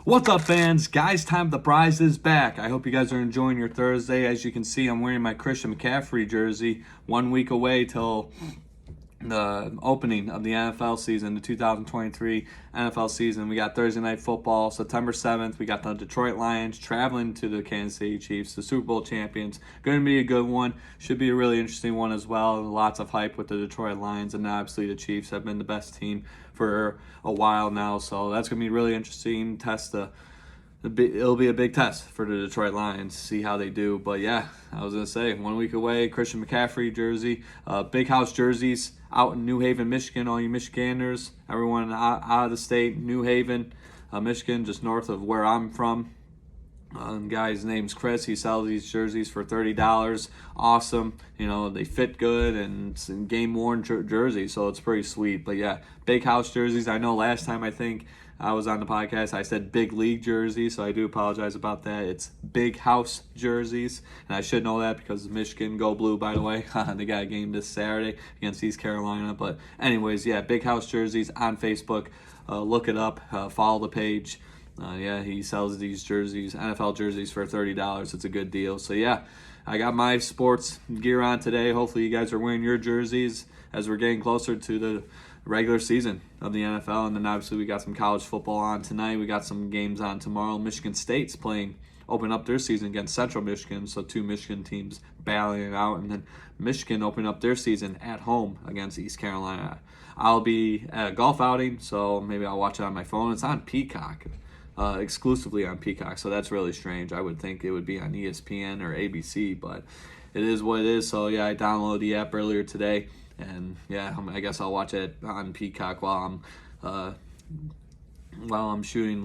What's up, fans? Guys, Time the Prize is back. I hope you guys are enjoying your Thursday. As you can see, I'm wearing my Christian McCaffrey jersey. 1 week away till the opening of the NFL season, the 2023 NFL season. We got Thursday Night Football, September 7th. We got the Detroit Lions traveling to the Kansas City Chiefs, the Super Bowl champions. Going to be a good one. Should be a really interesting one as well. Lots of hype with the Detroit Lions, and obviously the Chiefs have been the best team for a while now. So that's going to be really interesting. It'll be a big test for the Detroit Lions, see how they do. But yeah, I was going to say, 1 week away, Christian McCaffrey jersey, Big House jerseys out in New Haven, Michigan, all you Michiganders, everyone out of the state, New Haven, Michigan, just north of where I'm from. Guy's name's Chris. He sells these jerseys for $30. Awesome. You know, they fit good and it's game worn jerseys, so it's pretty sweet. But yeah, Big House jerseys. I know last time I think I was on the podcast, I said Big League jerseys, so I do apologize about that. It's Big House jerseys, and I should know that because Michigan go blue, by the way. They got a game this Saturday against East Carolina. But anyways, yeah, Big House jerseys on Facebook. Look it up. Follow the page. Yeah, he sells these jerseys, NFL jerseys, for $30. It's a good deal. So yeah, I got my sports gear on today. Hopefully you guys are wearing your jerseys as we're getting closer to the regular season of the NFL. And then obviously we got some college football on tonight. We got some games on tomorrow. Michigan State's open up their season against Central Michigan, so two Michigan teams battling it out. And then Michigan open up their season at home against East Carolina. I'll be at a golf outing, so maybe I'll watch it on my phone. It's on Peacock. Exclusively on Peacock, so that's really strange. I would think it would be on ESPN or ABC, but it is what it is. So yeah, I downloaded the app earlier today, and yeah, I guess I'll watch it on Peacock while I'm shooting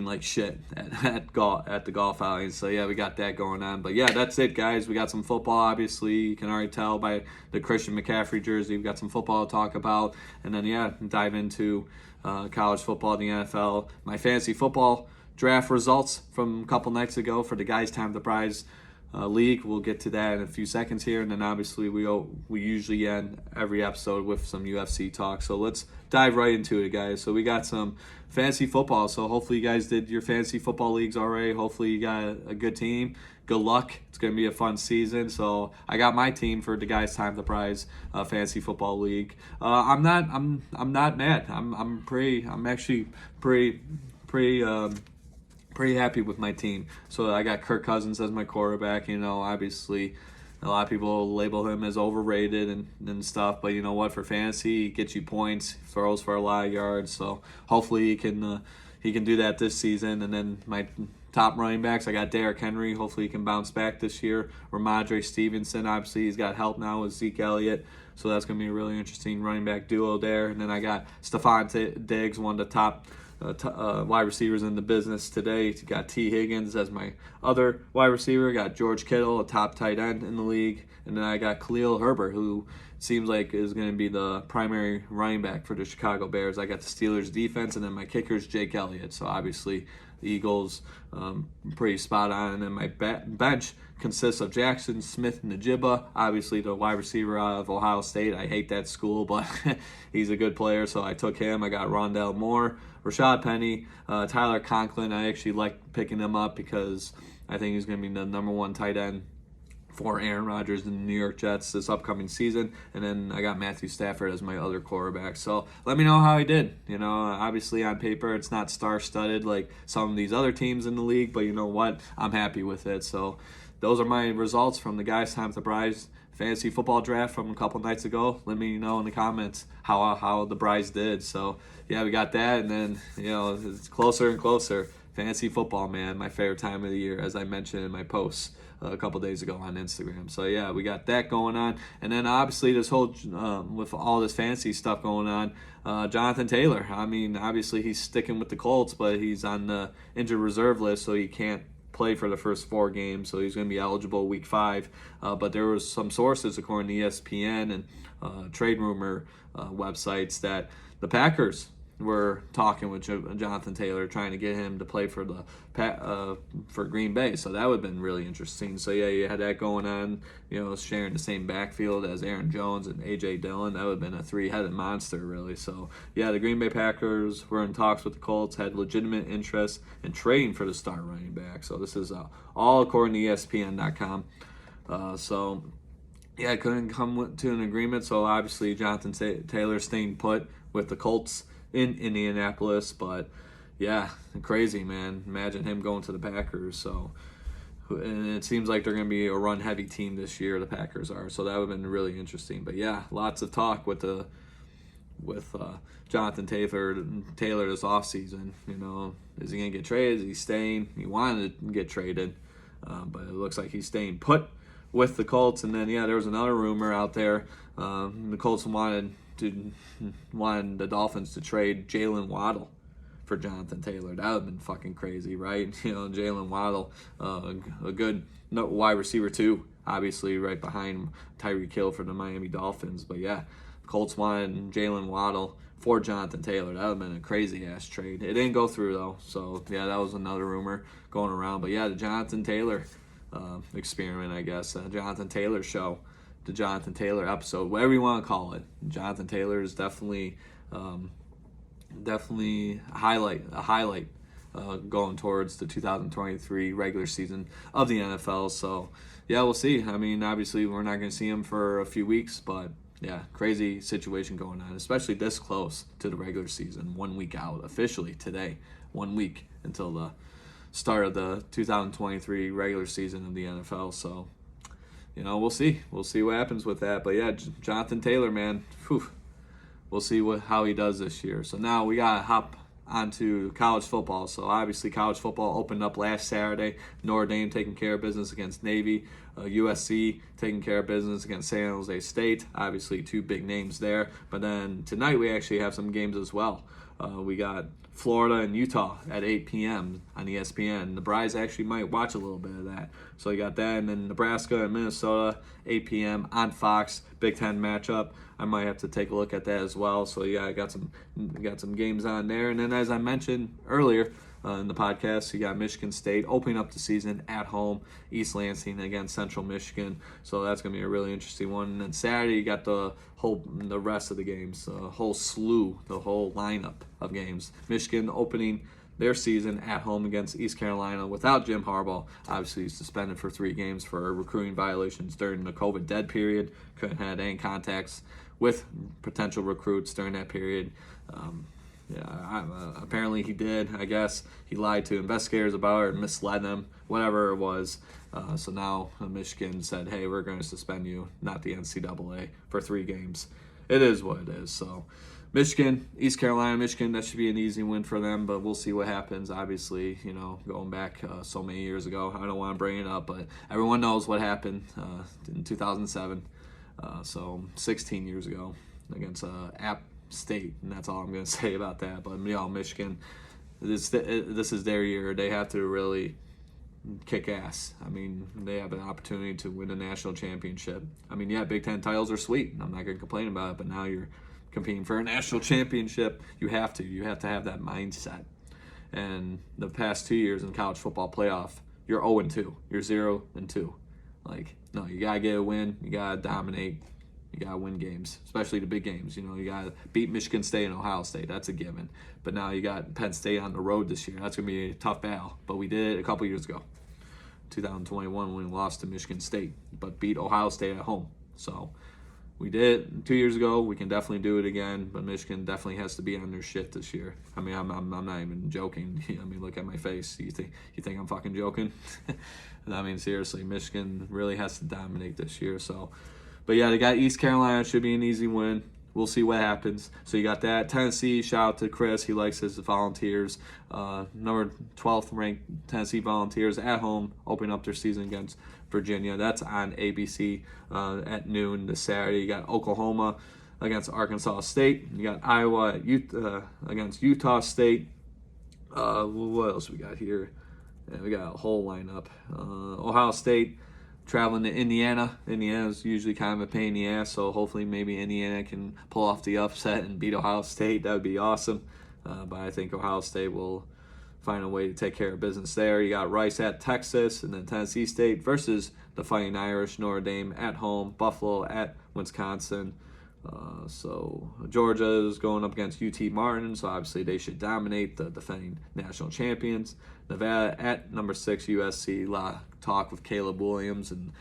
like shit at the golf outing. So yeah, we got that going on. But yeah, that's it, guys. We got some football. Obviously, you can already tell by the Christian McCaffrey jersey. We got some football to talk about, and then yeah, dive into college football, the NFL, my fantasy football draft results from a couple nights ago for the Guys Time the Prize league. We'll get to that in a few seconds here, and then obviously we usually end every episode with some UFC talk. So let's dive right into it, guys. So we got some fantasy football. So hopefully you guys did your fantasy football leagues already. Hopefully you got a good team. Good luck. It's going to be a fun season. So I got my team for the Guys Time the Prize fantasy football league. I'm not mad. I'm actually pretty happy with my team. So I got Kirk Cousins as my quarterback. You know, obviously a lot of people label him as overrated and stuff, but you know what? For fantasy, he gets you points, throws for a lot of yards. So hopefully he can do that this season. And then my top running backs, I got Derrick Henry. Hopefully he can bounce back this year. Ramondre Stevenson, obviously he's got help now with Zeke Elliott. So that's going to be a really interesting running back duo there. And then I got Stephon Diggs, one of the top wide receivers in the business today. You got T. Higgins as my other wide receiver. I got George Kittle, a top tight end in the league. And then I got Khalil Herbert, who seems like is going to be the primary running back for the Chicago Bears. I got the Steelers defense, and then my kicker is Jake Elliott. So obviously the Eagles, pretty spot on. And then my bench consists of Jackson Smith-Njigba, obviously the wide receiver out of Ohio State. I hate that school, but he's a good player, so I took him. I got Rondale Moore, Rashad Penny, Tyler Conklin. I actually like picking him up because I think he's going to be the number one tight end for Aaron Rodgers and the New York Jets this upcoming season. And then I got Matthew Stafford as my other quarterback. So let me know how I did. You know, obviously on paper it's not star-studded like some of these other teams in the league, but you know what? I'm happy with it. So those are my results from the Guys Time the Prize fantasy football draft from a couple nights ago. Let me know in the comments how the Prize did. So yeah, we got that, and then you know it's closer and closer. Fantasy football, man, my favorite time of the year, as I mentioned in my posts a couple days ago on Instagram. So yeah, we got that going on, and then obviously this whole with all this fantasy stuff going on, Jonathan Taylor. I mean, obviously he's sticking with the Colts, but he's on the injured reserve list, so he can't play for the first 4 games, so he's going to be eligible week 5. But there was some sources, according to ESPN and trade rumor websites, that the Packers were talking with Jonathan Taylor, trying to get him to play for the for Green Bay. So that would have been really interesting. So yeah, you had that going on. Sharing the same backfield as Aaron Jones and A.J. Dillon. That would have been a three-headed monster, really. So yeah, the Green Bay Packers were in talks with the Colts, had legitimate interest in trading for the star running back. So this is all according to ESPN.com. So yeah, couldn't come to an agreement. So obviously Jonathan Taylor staying put with the Colts in Indianapolis. But yeah, crazy, man. Imagine him going to the Packers. So, and it seems like they're going to be a run-heavy team this year. The Packers are. So that would have been really interesting. But yeah, lots of talk with Jonathan Taylor this offseason. Is he going to get traded? Is he staying? He wanted to get traded, but it looks like he's staying put with the Colts. And then yeah, there was another rumor out there. The Colts wanted the Dolphins to trade Jalen Waddle for Jonathan Taylor. That would have been fucking crazy, right? Jalen Waddle, a good wide receiver too, obviously right behind Tyreek Hill for the Miami Dolphins. But yeah, the Colts wanted Jalen Waddle for Jonathan Taylor. That would have been a crazy ass trade. It didn't go through though. So yeah, that was another rumor going around. But yeah, the Jonathan Taylor experiment, I guess, Jonathan Taylor show, the Jonathan Taylor episode, whatever you want to call it. Jonathan Taylor is definitely a highlight going towards the 2023 regular season of the NFL. So yeah, we'll see. I mean, obviously we're not going to see him for a few weeks, but yeah, crazy situation going on, especially this close to the regular season, 1 week out, officially today, 1 week until the start of the 2023 regular season of the NFL. So, we'll see. We'll see what happens with that. But yeah, Jonathan Taylor, man, we'll see how he does this year. So now we got to hop onto college football. So obviously college football opened up last Saturday. Notre Dame taking care of business against Navy. USC taking care of business against San Jose State. Obviously two big names there. But then tonight we actually have some games as well. We got Florida and Utah at 8 p.m. on ESPN. The Braves actually might watch a little bit of that. So you got that, and then Nebraska and Minnesota, 8 p.m. on Fox, Big Ten matchup. I might have to take a look at that as well. So yeah, I got some games on there. And then as I mentioned earlier in the podcast, you got Michigan State opening up the season at home, East Lansing against Central Michigan. So that's gonna be a really interesting one. And then Saturday you got the rest of the games, the whole lineup of games. Michigan opening their season at home against East Carolina without Jim Harbaugh. Obviously, he's suspended for 3 games for recruiting violations during the COVID dead period. Couldn't have any contacts with potential recruits during that period. Apparently he did. I guess he lied to investigators about it or misled them, whatever it was. So now Michigan said, hey, we're going to suspend you, not the NCAA, for 3 games. It is what it is. So Michigan, East Carolina, Michigan, that should be an easy win for them, but we'll see what happens. Obviously, going back so many years ago, I don't want to bring it up, but everyone knows what happened in 2007, so 16 years ago against App State, and that's all I'm going to say about that. But Michigan, this is their year. They have to really kick ass. I mean, they have an opportunity to win a national championship. I mean, yeah, Big Ten titles are sweet. I'm not going to complain about it, but now you're competing for a national championship. You have to have that mindset. And the past 2 years in college football playoff, you're 0-2. You're 0-2. No, you gotta get a win. You gotta dominate. You gotta win games, especially the big games. You gotta beat Michigan State and Ohio State. That's a given. But now you got Penn State on the road this year. That's gonna be a tough battle. But we did it a couple years ago, 2021, when we lost to Michigan State, but beat Ohio State at home. So we did it 2 years ago. We can definitely do it again, but Michigan definitely has to be on their shit this year. I mean, I'm not even joking. I mean, look at my face. You think I'm fucking joking? I mean, seriously, Michigan really has to dominate this year. So, but yeah, they got East Carolina. Should be an easy win. We'll see what happens. So you got that. Tennessee, shout out to Chris. He likes his Volunteers. Number 12th ranked Tennessee Volunteers at home, opening up their season against Virginia. That's on ABC at noon this Saturday. You got Oklahoma against Arkansas State. You got Iowa against Utah State. What else we got here? Yeah, we got a whole lineup. Ohio State traveling to Indiana. Indiana's usually kind of a pain in the ass, so hopefully maybe Indiana can pull off the upset and beat Ohio State. That would be awesome. but I think Ohio State will find a way to take care of business there. You got Rice at Texas, and then Tennessee State versus the Fighting Irish, Notre Dame at home, Buffalo at Wisconsin. So Georgia is going up against UT Martin, so obviously they should dominate, the defending national champions. Nevada at number 6 USC. A lot of talk with Caleb Williams and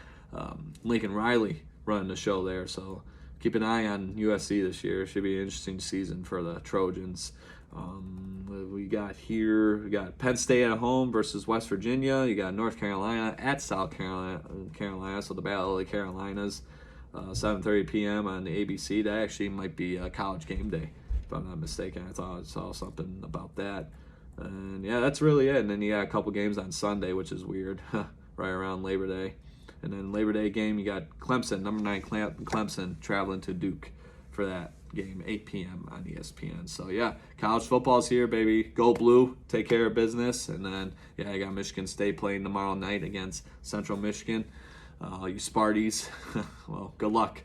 Lincoln Riley running the show there, so keep an eye on USC this year. Should be an interesting season for the Trojans. What we got here? We got Penn State at home versus West Virginia. You got North Carolina at South Carolina, so the Battle of the Carolinas. 7:30 p.m. on the ABC. That actually might be a college game day, if I'm not mistaken. I thought I saw something about that. And yeah, that's really it. And then you got a couple games on Sunday, which is weird, right around Labor Day. And then Labor Day game, you got Clemson, number 9 Clemson, traveling to Duke for that game, 8 p.m. on ESPN. So yeah, college football's here, baby. Go blue, take care of business. And then yeah, I got Michigan State playing tomorrow night against Central Michigan. You Sparties, well, good luck.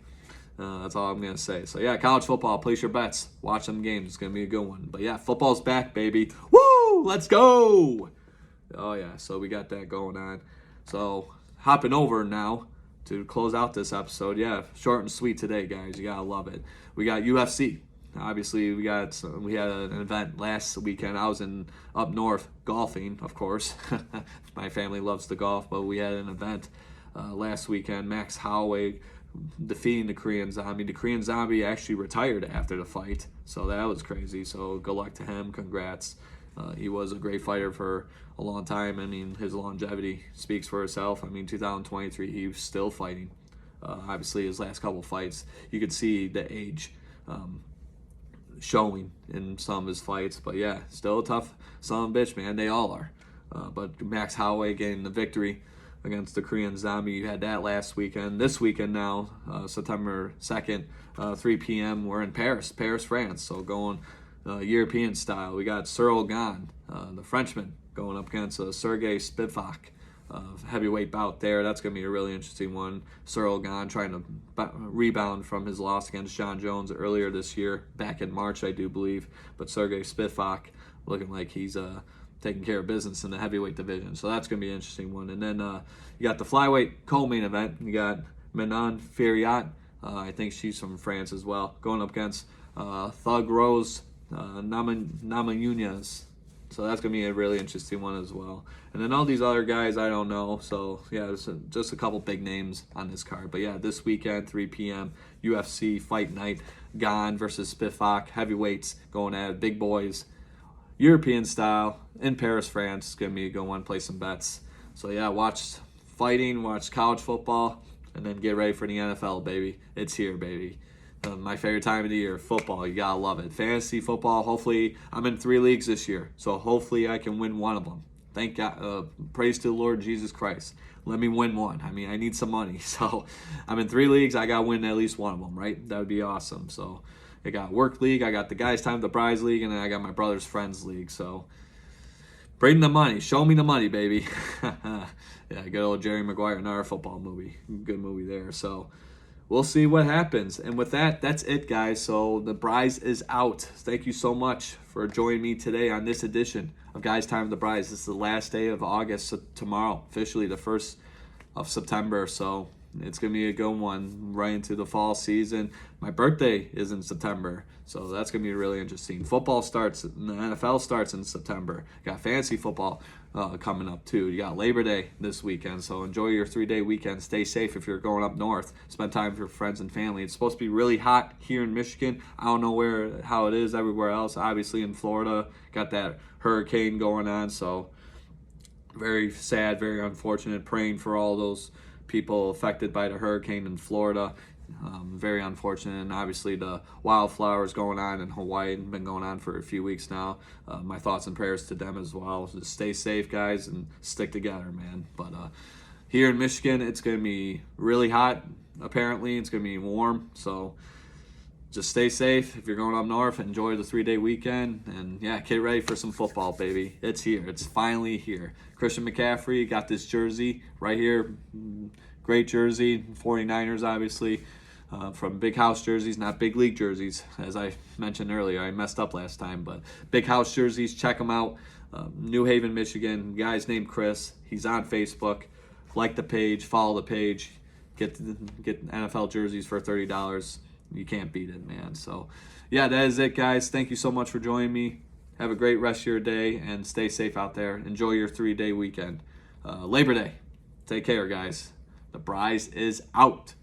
That's all I'm going to say. So, yeah, college football, place your bets. Watch them games. It's going to be a good one. But, yeah, football's back, baby. Woo! Let's go! Oh, yeah, so we got that going on. So, hopping over now to close out this episode. Yeah, short and sweet today, guys. You got to love it. We got UFC. Obviously, we had an event last weekend. I was up north golfing, of course. My family loves the golf, but we had an event last weekend. Max Holloway defeating the Korean Zombie. The Korean Zombie actually retired after the fight, so that was crazy. So good luck to him. Congrats. He was a great fighter for a long time. I mean, his longevity speaks for itself. I mean, 2023, he was still fighting. Obviously, his last couple fights, you could see the age showing in some of his fights. But yeah, still a tough son of a bitch, man. They all are. But Max Holloway getting the victory against the Korean Zombie. You had that last weekend. This weekend now, September 2nd, 3 p.m., we're in Paris, France. So going European style. We got Cyril Gane, the Frenchman, going up against Sergey Spivak. Heavyweight bout there. That's going to be a really interesting one. Cyril Gane trying to rebound from his loss against John Jones earlier this year, back in March, I do believe. But Sergey Spivak looking like he's taking care of business in the heavyweight division. So that's going to be an interesting one. And then you got the flyweight co-main event. You got Manon Fiorot. I think she's from France as well, going up against Thug Rose Namajunas. So that's going to be a really interesting one as well. And then all these other guys, I don't know. So, yeah, there's just a couple big names on this card. But, yeah, this weekend, 3 p.m., UFC Fight Night. Gane versus Spivak. Heavyweights going at it. Big boys. European style in Paris, France. It's going to be a good one. Play some bets. So, yeah, watch fighting, watch college football, and then get ready for the NFL, baby. It's here, baby. My favorite time of the year, football. You got to love it. Fantasy football, hopefully, I'm in 3 leagues this year. So, hopefully, I can win one of them. Thank God. Praise to the Lord Jesus Christ. Let me win one. I mean, I need some money. So, I'm in 3 leagues. I got to win at least one of them, right? That would be awesome. So, I got Work League, I got the Guys Time the Prize League, and then I got my Brother's Friends League. So, bring the money. Show me the money, baby. Yeah, good old Jerry Maguire, another football movie. Good movie there. So, we'll see what happens. And with that, that's it, guys. So, the prize is out. Thank you so much for joining me today on this edition of Guys Time the Prize. This is the last day of August, so tomorrow, officially the 1st of September. So, it's going to be a good one right into the fall season. My birthday is in September, so that's going to be really interesting. Football starts, the NFL starts in September. You got fantasy football coming up too. You got Labor Day this weekend, so enjoy your 3-day weekend. Stay safe if you're going up north. Spend time with your friends and family. It's supposed to be really hot here in Michigan. I don't know how it is everywhere else. Obviously in Florida, got that hurricane going on, so very sad, very unfortunate. Praying for all those people affected by the hurricane in Florida. Very unfortunate. And obviously the wildflowers going on in Hawaii have been going on for a few weeks now. My thoughts and prayers to them as well. Just stay safe, guys, and stick together, man. But here in Michigan, it's going to be really hot. Apparently, it's going to be warm. So just stay safe. If you're going up north, enjoy the 3-day weekend. And yeah, get ready for some football, baby. It's here. It's finally here. Christian McCaffrey got this jersey right here. Great jersey. 49ers, obviously. from Big House jerseys, not Big League jerseys, as I mentioned earlier. I messed up last time, but Big House jerseys, check them out. New Haven, Michigan, guy's named Chris. He's on Facebook. Like the page, follow the page, get NFL jerseys for $30. You can't beat it, man. So, yeah, that is it, guys. Thank you so much for joining me. Have a great rest of your day and stay safe out there. Enjoy your 3-day weekend. Labor Day. Take care, guys. The Bryce is out.